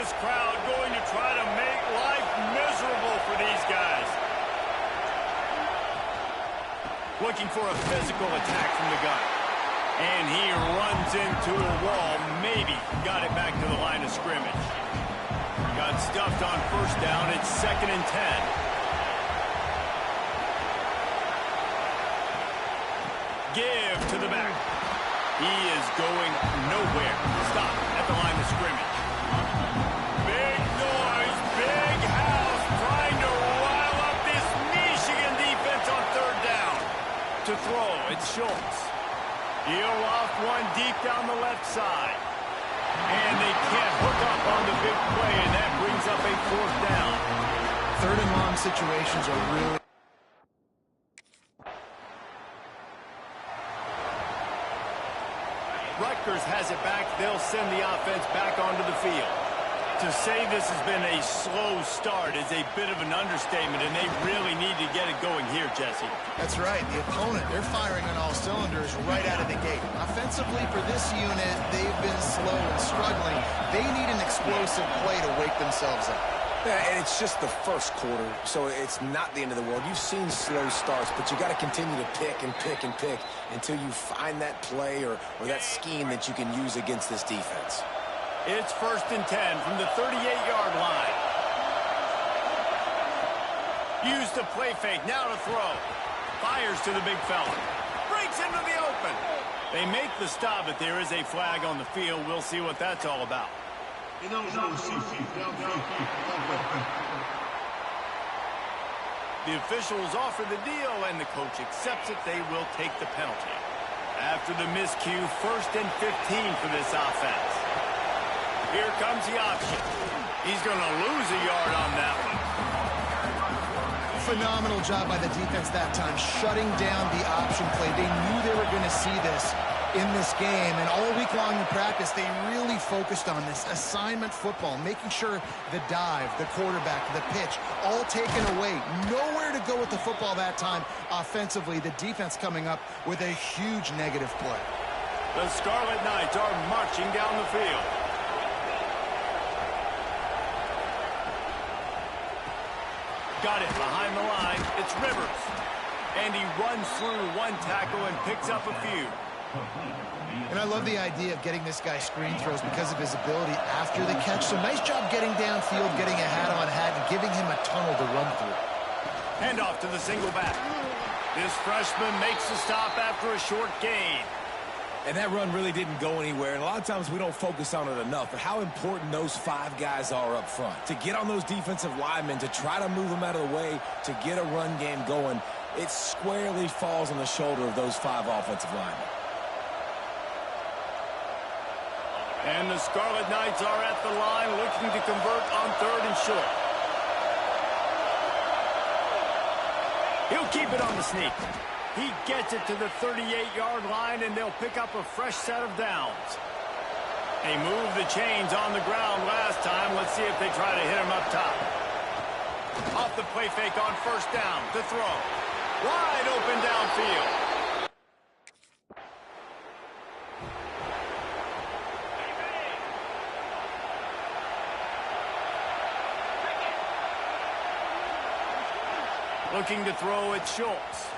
this crowd going to try to make life miserable for these guys. Looking for a physical attack from the gun. And he runs into a wall. Maybe got it back to the line of scrimmage. Got stuffed on first down. It's 2nd and 10. Give to the back. He is going nowhere. Stop at the line of scrimmage. Big noise, big house, trying to rile up this Michigan defense on 3rd down. To throw, it's Schultz. He'll off one deep down the left side. And they can't hook up on the big play, and that brings up a 4th down. 3rd and long situations are really... Rutgers has it back. They'll send the offense back onto the field. To say this has been a slow start is a bit of an understatement, and they really need to get it going here, Jesse. That's right. The opponent, they're firing on all cylinders right out of the gate. Offensively, for this unit, they've been slow and struggling. They need an explosive play to wake themselves up. Yeah, and it's just the first quarter, so it's not the end of the world. You've seen slow starts, but you got to continue to pick and pick and pick until you find that play or that scheme that you can use against this defense. It's 1st and 10 from the 38-yard line. Use the play fake, now to throw. Fires to the big fella. Breaks into the open. They make the stop, but there is a flag on the field. We'll see what that's all about. The officials offer the deal, and the coach accepts it. They will take the penalty. After the miscue, 1st and 15 for this offense. Here comes the option. He's going to lose a yard on that one. Phenomenal job by the defense that time, shutting down the option play. They knew they were going to see this in this game, and all week long in practice, they really focused on this assignment football, making sure the dive, the quarterback, the pitch, all taken away. Nowhere to go with the football that time. Offensively, the defense coming up with a huge negative play. The Scarlet Knights are marching down the field. Got it behind the line. It's Rivers. And he runs through one tackle and picks up a few. And I love the idea of getting this guy screen throws because of his ability after the catch. So nice job getting downfield, getting a hat-on-hat, and giving him a tunnel to run through. Hand off to the single back. This freshman makes the stop after a short gain. And that run really didn't go anywhere. And a lot of times we don't focus on it enough, but how important those 5 guys are up front. To get on those defensive linemen, to try to move them out of the way, to get a run game going, it squarely falls on the shoulder of those 5 offensive linemen. And the Scarlet Knights are at the line looking to convert on 3rd and short. He'll keep it on the sneak. He gets it to the 38-yard line, and they'll pick up a fresh set of downs. They moved the chains on the ground last time. Let's see if they try to hit him up top. Off the play fake on 1st down to throw. Wide open downfield. Looking to throw at Schultz.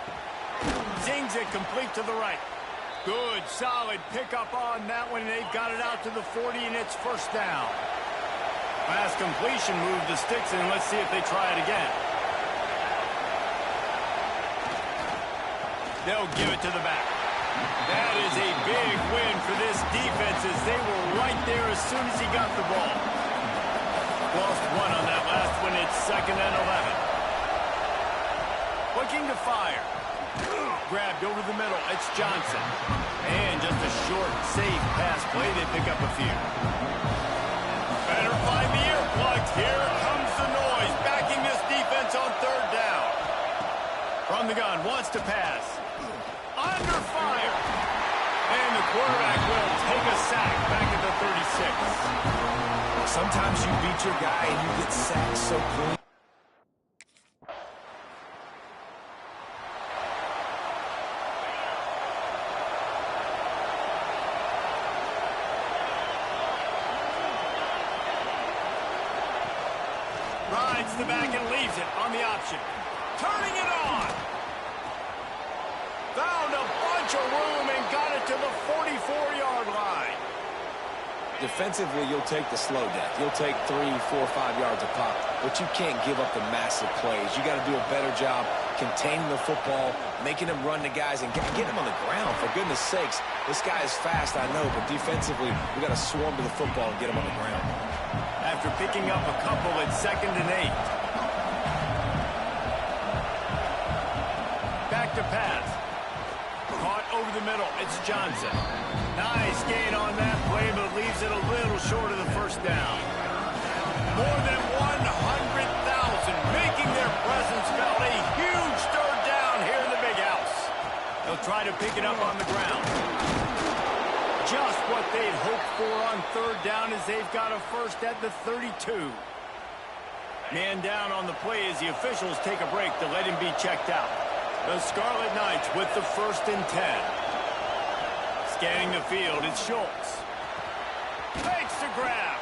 Zings it complete to the right. Good, solid pickup on that one, and they've got it out to the 40, and it's 1st down. Pass completion move to sticks, and let's see if they try it again. They'll give it to the back. That is a big win for this defense, as they were right there as soon as he got the ball. Lost one on that last one. It's 2nd and 11. Looking to fire. Grabbed over the middle. It's Johnson. And just a short, safe pass play. They pick up a few. Better find the earplugs. Here comes the noise. Backing this defense on 3rd down. From the gun. Wants to pass. Under fire. And the quarterback will take a sack back at the 36. Sometimes you beat your guy and you get sacked so clean. Rides the back and leaves it on the option. Turning it on. Found a bunch of room and got it to the 44-yard line. Defensively, you'll take the slow deck. You'll take 3, 4, 5 yards a pop, but you can't give up the massive plays. You got to do a better job containing the football, making them run to guys, and getting them on the ground. For goodness sakes, this guy is fast, I know, but defensively, we got to swarm to the football and get him on the ground. After picking up a couple at 2nd and 8. Back to pass. Caught over the middle. It's Johnson. Nice gain on that play, but leaves it a little short of the first down. More than 100,000 making their presence felt. A huge 3rd down here in the big house. They'll try to pick it up on the ground. Just what they'd hoped for on 3rd down as they've got a first at the 32. Man down on the play as the officials take a break to let him be checked out. The Scarlet Knights with the 1st and 10. Scanning the field, it's Schultz. Makes the grab.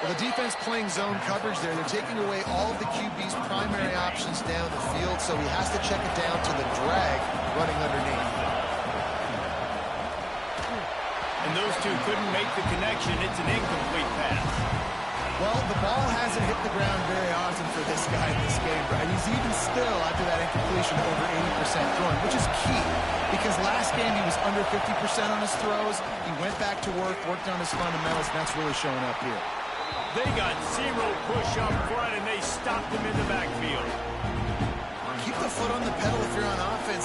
Well, the defense playing zone coverage there. They're taking away all of the QB's primary options down the field, so he has to check it down to the drag running underneath. And those two couldn't make the connection. It's an incomplete pass. Well, the ball hasn't hit the ground very often for this guy in this game, right? He's even still, after that incompletion, over 80% throwing, which is key. Because last game he was under 50% on his throws. He went back to work, worked on his fundamentals, and that's really showing up here. They got 0 push up front, and they stopped him in the backfield. Keep the foot on the pedal if you're on offense.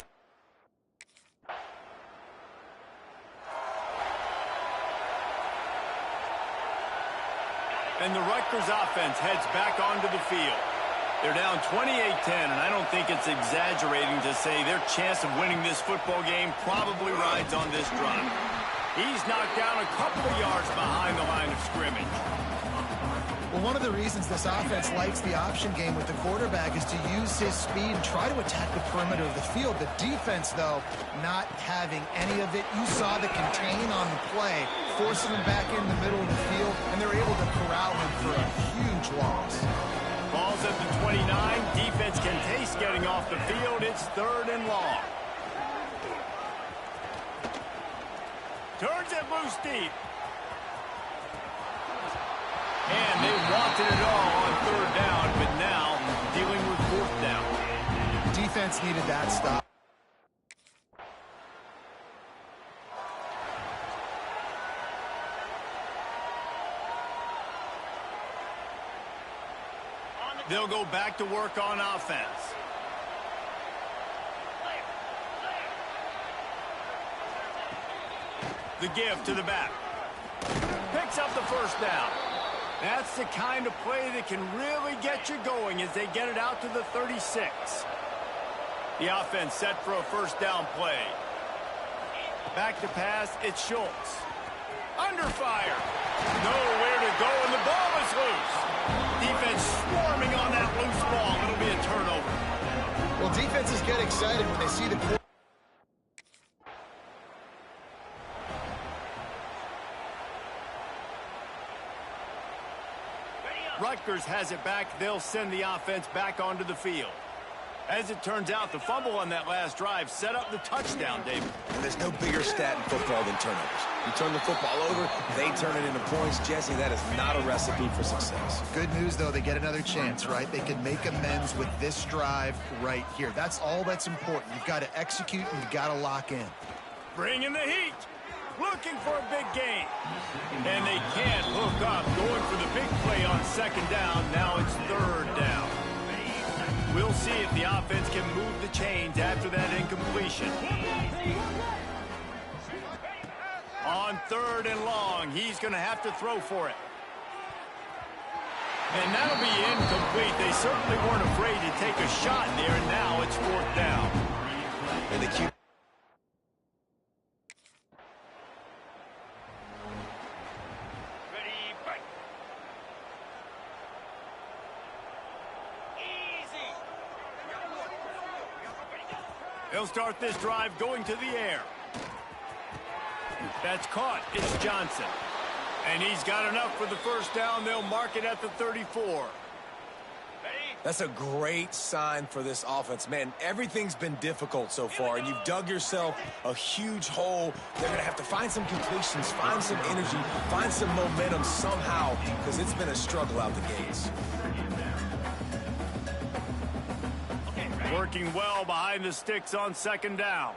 And the Rutgers offense heads back onto the field. They're down 28-10, and I don't think it's exaggerating to say their chance of winning this football game probably rides on this drive. He's knocked down a couple of yards behind the line of scrimmage. Well, one of the reasons this offense likes the option game with the quarterback is to use his speed and try to attack the perimeter of the field. The defense, though, not having any of it. You saw the contain on the play, forcing him back in the middle of the field, and they're able to corral him for a huge loss. Ball's at the 29. Defense can taste getting off the field. It's 3rd and long. Turns it loose deep. And they wanted it all on 3rd down, but now dealing with 4th down. Defense needed that stop. They'll go back to work on offense. The give to the back. Picks up the 1st down. That's the kind of play that can really get you going as they get it out to the 36. The offense set for a 1st down play. Back to pass, it's Schultz. Under fire. Nowhere to go, and the ball is loose. Defense swarming on that loose ball. It'll be a turnover. Well, defenses get excited when they see the quarterback. Rutgers has it back. They'll send the offense back onto the field. As it turns out, the fumble on that last drive set up the touchdown, David. And there's no bigger stat in football than turnovers. You turn the football over, they turn it into points. Jesse, that is not a recipe for success. Good news, though, they get another chance, right? They can make amends with this drive right here. That's all that's important. You've got to execute and you've got to lock in. Bring in the heat. Looking for a big gain. And they can't hook up. Going for the big play on 2nd down. Now it's 3rd down. We'll see if the offense can move the chains after that incompletion. On 3rd and long, he's going to have to throw for it. And that'll be incomplete. They certainly weren't afraid to take a shot there, and now it's 4th down. And the QB. They'll start this drive going to the air. That's caught. It's Johnson. And he's got enough for the 1st down. They'll mark it at the 34. That's a great sign for this offense. Man, everything's been difficult so far, and you've dug yourself a huge hole. They're going to have to find some completions, find some energy, find some momentum somehow, because it's been a struggle out the gates. Working well behind the sticks on second down.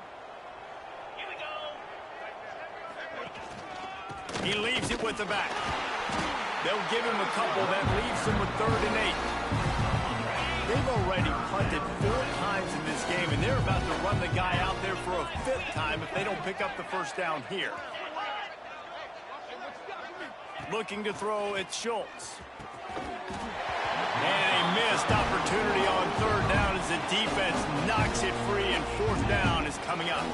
He leaves it with the back. They'll give him a couple. That leaves him with 3rd and 8. They've already punted 4 times in this game, and they're about to run the guy out there for a 5th time if they don't pick up the first down here. Looking to throw, it's Schultz. And a missed opportunity on 3rd down as the defense knocks it free, and 4th down is coming up.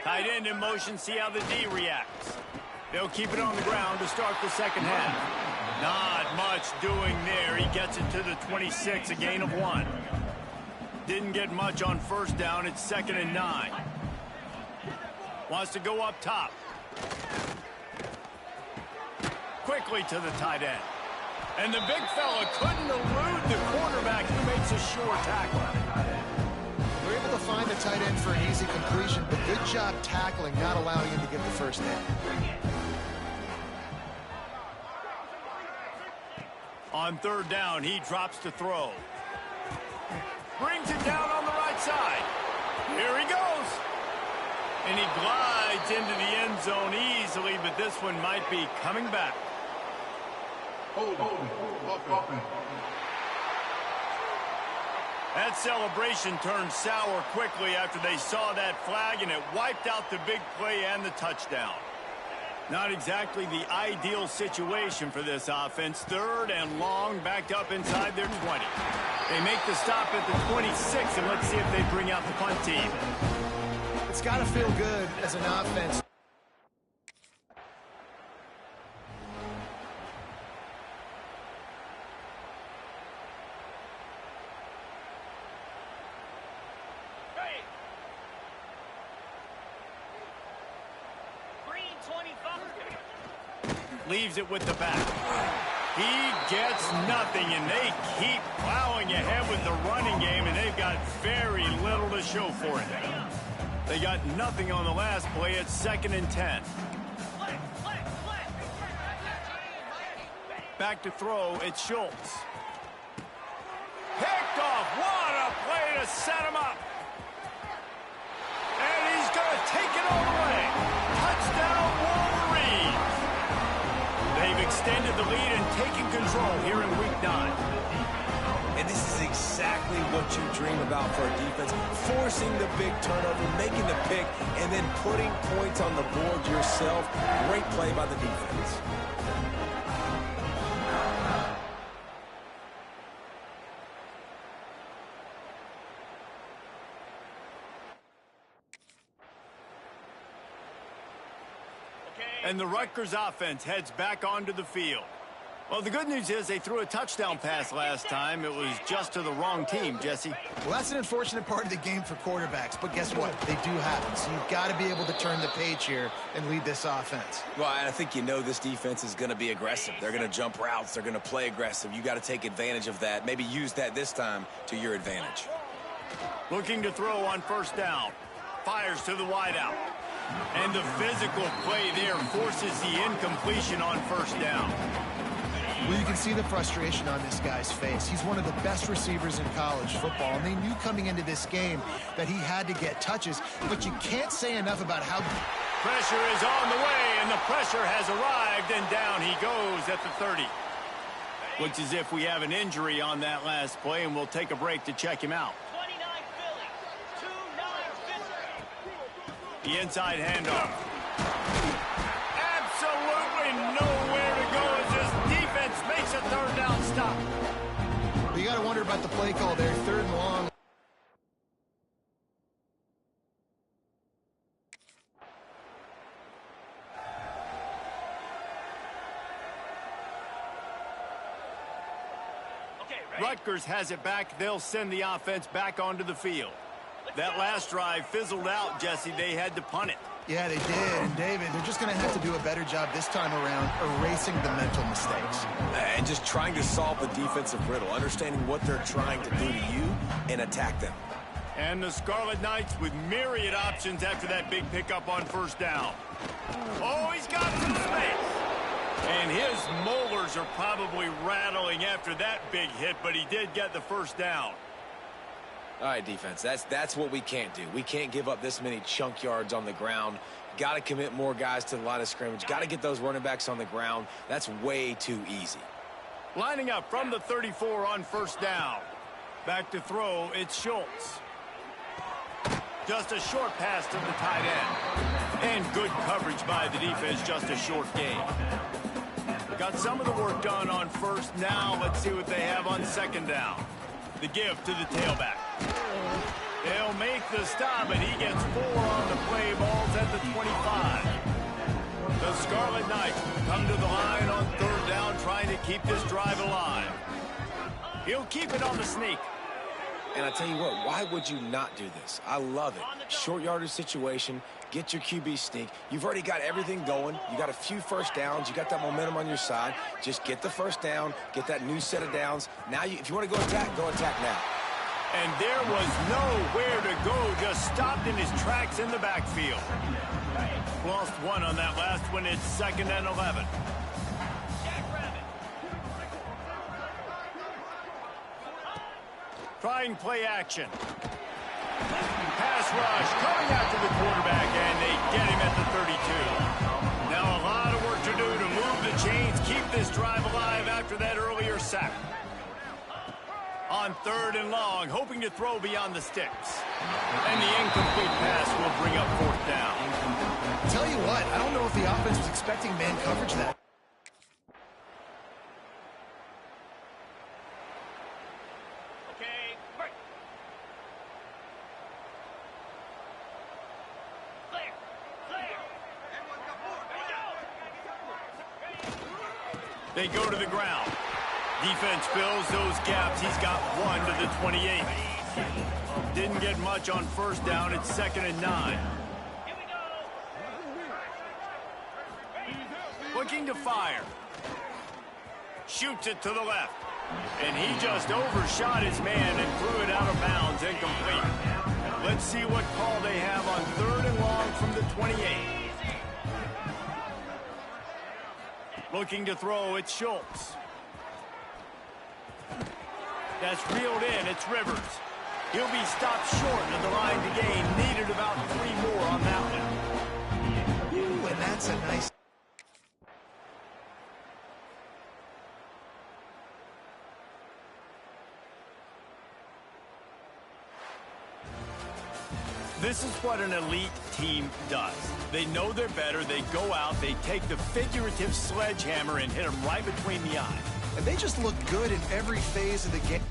Tight end in motion, see how the D reacts. They'll keep it on the ground to start the second half. Not much doing there. He gets it to the 26, a gain of 1. Didn't get much on first down. It's 2nd and 9. Wants to go up top. Quickly to the tight end. And the big fella couldn't elude the quarterback who makes a sure tackle. We're able to find the tight end for an easy completion, but good job tackling, not allowing him to get the first down. On 3rd down, he drops to throw. Brings it down on the right side. Here he goes. And he glides into the end zone easily, but this one might be coming back. That celebration turned sour quickly after they saw that flag, and it wiped out the big play and the touchdown. Not exactly the ideal situation for this offense. 3rd and long, backed up inside their 20. They make the stop at the 26, and let's see if they bring out the punt team. It's got to feel good as an offense. Leaves it with the back. He gets nothing, and they keep plowing ahead with the running game, and they've got very little to show for it. They got nothing on the last play. It's 2nd and 10. Back to throw, it's Schultz. Picked off. What a play to set him up. And he's going to take it all the way. Touchdown, Wolverines. They've extended the lead and taken control here in Week 9. And this is exactly what you dream about for a defense. Forcing the big turnover, making the pick, and then putting points on the board yourself. Great play by the defense. And the Rutgers offense heads back onto the field. Well, the good news is they threw a touchdown pass last time. It was just to the wrong team, Jesse. Well, that's an unfortunate part of the game for quarterbacks, but guess what? They do happen. So you've got to be able to turn the page here and lead this offense. Well, I think you know this defense is going to be aggressive. They're going to jump routes. They're going to play aggressive. You got to take advantage of that. Maybe use that this time to your advantage. Looking to throw on first down. Fires to the wideout. And the physical play there forces the incompletion on first down. Well, you can see the frustration on this guy's face. He's one of the best receivers in college football, and they knew coming into this game that he had to get touches, but you can't say enough about how... Pressure is on the way, and the pressure has arrived, and down he goes at the 30. Looks as if we have an injury on that last play, and we'll take a break to check him out. The inside handoff. Absolutely nowhere to go as this defense makes a 3rd down stop. You got to wonder about the play call there, 3rd and long. Okay, Rutgers has it back. They'll send the offense back onto the field. That last drive fizzled out, Jesse. They had to punt it. Yeah, they did. And, David, they're just going to have to do a better job this time around erasing the mental mistakes. And just trying to solve the defensive riddle, understanding what they're trying to do to you and attack them. And the Scarlet Knights with myriad options after that big pickup on first down. Oh, he's got some space. And his molars are probably rattling after that big hit, but he did get the first down. All right, defense, that's what we can't do. We can't give up this many chunk yards on the ground. Got to commit more guys to the line of scrimmage. Got to get those running backs on the ground. That's way too easy. Lining up from the 34 on first down. Back to throw, it's Schultz. Just a short pass to the tight end. And good coverage by the defense, just a short gain. Got some of the work done on first. Now let's see what they have on second down. The give to the tailback. They'll make the stop, and he gets 4 on the play. Ball's at the 25. The Scarlet Knights come to the line on third down, trying to keep this drive alive. He'll keep it on the sneak. And I tell you what, why would you not do this? I love it. Short yardage situation, get your QB sneak. You've already got everything going. You got a few first downs. You got that momentum on your side. Just get the first down, get that new set of downs. Now, if you want to go attack now. And there was nowhere to go, just stopped in his tracks in the backfield. Lost one on that last one. It's 2nd and 11. Trying play action. Pass rush coming after the quarterback, and they get him at the 32. Now a lot of work to do to move the chains, keep this drive alive after that earlier sack. On 3rd and long, hoping to throw beyond the sticks. And the incomplete pass will bring up 4th down. Tell you what, I don't know if the offense was expecting man coverage that. They go to the ground. Defense fills those gaps. He's got 1 to the 28. Didn't get much on first down. It's 2nd and 9. Looking to fire. Shoots it to the left. And he just overshot his man and threw it out of bounds, incomplete. Let's see what call they have on 3rd and long from the 28. Looking to throw, it's Schultz. That's reeled in, it's Rivers. He'll be stopped short of the line to gain. Needed about 3 more on that one. Ooh, and that's a nice... This is what an elite team does. They know they're better, they go out, they take the figurative sledgehammer and hit them right between the eyes. And they just look good in every phase of the game.